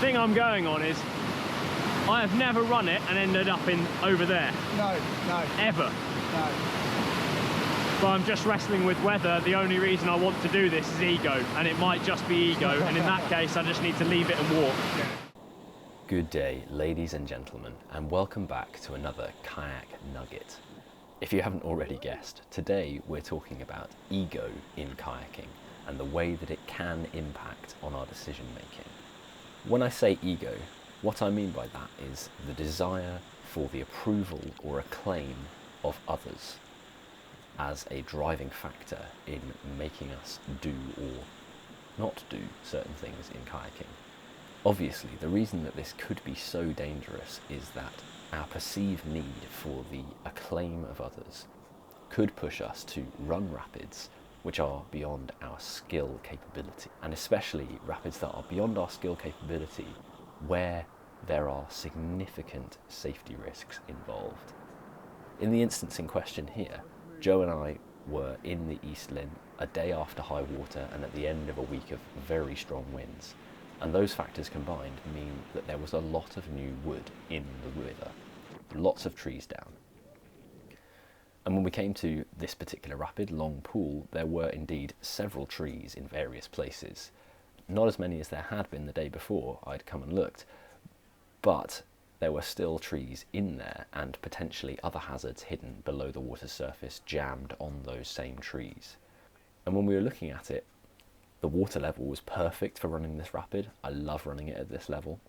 thing I'm going on is I have never run it and ended up in over there. No. Ever. No. But I'm just wrestling with whether the only reason I want to do this is ego, and it might just be ego, and in that case I just need to leave it and walk. Good day, ladies and gentlemen, and welcome back to another Kayak Nugget. If you haven't already guessed, today we're talking about ego in kayaking and the way that it can impact on our decision making. When I say ego, what I mean by that is the desire for the approval or acclaim of others as a driving factor in making us do or not do certain things in kayaking. Obviously, the reason that this could be so dangerous is that our perceived need for the acclaim of others could push us to run rapids which are beyond our skill capability, and especially rapids that are beyond our skill capability where there are significant safety risks involved. In the instance in question here, Joe and I were in the East Lynn a day after high water and at the end of a week of very strong winds. And those factors combined mean that there was a lot of new wood in the river, lots of trees down. And when we came to this particular rapid, Long Pool, there were indeed several trees in various places. Not as many as there had been the day before I'd come and looked, but there were still trees in there and potentially other hazards hidden below the water surface jammed on those same trees. And when we were looking at it, the water level was perfect for running this rapid. I love running it at this level.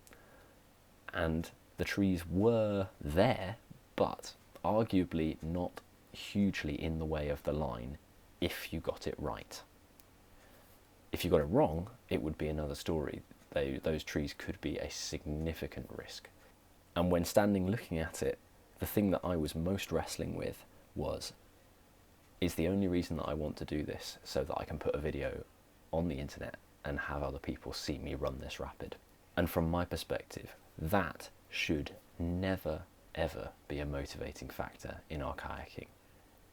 And the trees were there, but arguably not hugely in the way of the line if you got it right. If you got it wrong, it would be another story. Those trees could be a significant risk. And when standing looking at it, the thing that I was most wrestling with was, is the only reason that I want to do this so that I can put a video on the internet and have other people see me run this rapid? And from my perspective, that should never ever be a motivating factor in our kayaking.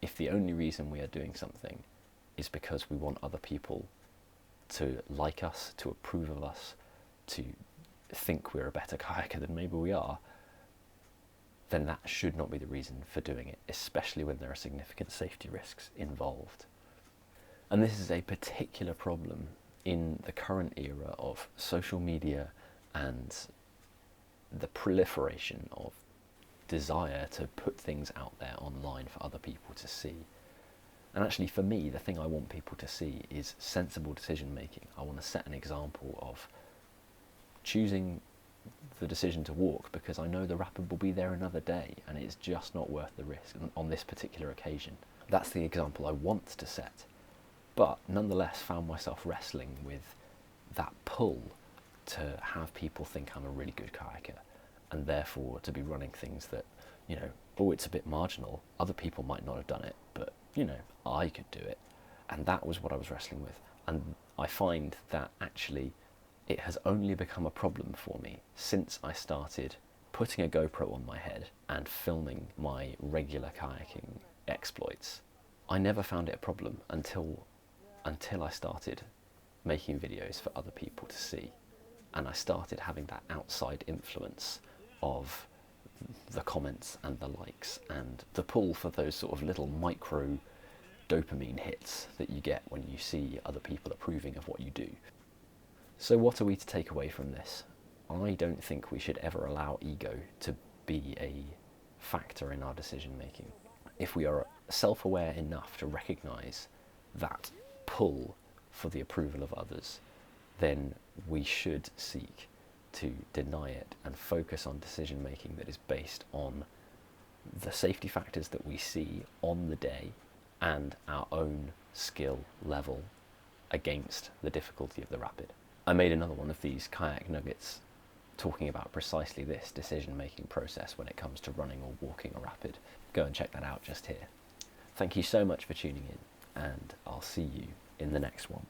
If the only reason we are doing something is because we want other people to like us, to approve of us, to think we're a better kayaker than maybe we are, then that should not be the reason for doing it, especially when there are significant safety risks involved. And this is a particular problem in the current era of social media and the proliferation of desire to put things out there online for other people to see. And actually for me, the thing I want people to see is sensible decision making. I want to set an example of choosing the decision to walk because I know the rapid will be there another day and it's just not worth the risk on this particular occasion. That's the example I want to set. But nonetheless found myself wrestling with that pull to have people think I'm a really good kayaker, and therefore to be running things that, you know, oh, it's a bit marginal. Other people might not have done it, but, you know, I could do it. And that was what I was wrestling with. And I find that actually it has only become a problem for me since I started putting a GoPro on my head and filming my regular kayaking exploits. I never found it a problem until I started making videos for other people to see. And I started having that outside influence of the comments and the likes and the pull for those sort of little micro dopamine hits that you get when you see other people approving of what you do. So what are we to take away from this? I don't think we should ever allow ego to be a factor in our decision making. If we are self-aware enough to recognise that pull for the approval of others, then we should seek to deny it and focus on decision making that is based on the safety factors that we see on the day and our own skill level against the difficulty of the rapid. I made another one of these Kayak Nuggets talking about precisely this decision making process when it comes to running or walking a rapid. Go and check that out just here. Thank you so much for tuning in, and I'll see you in the next one.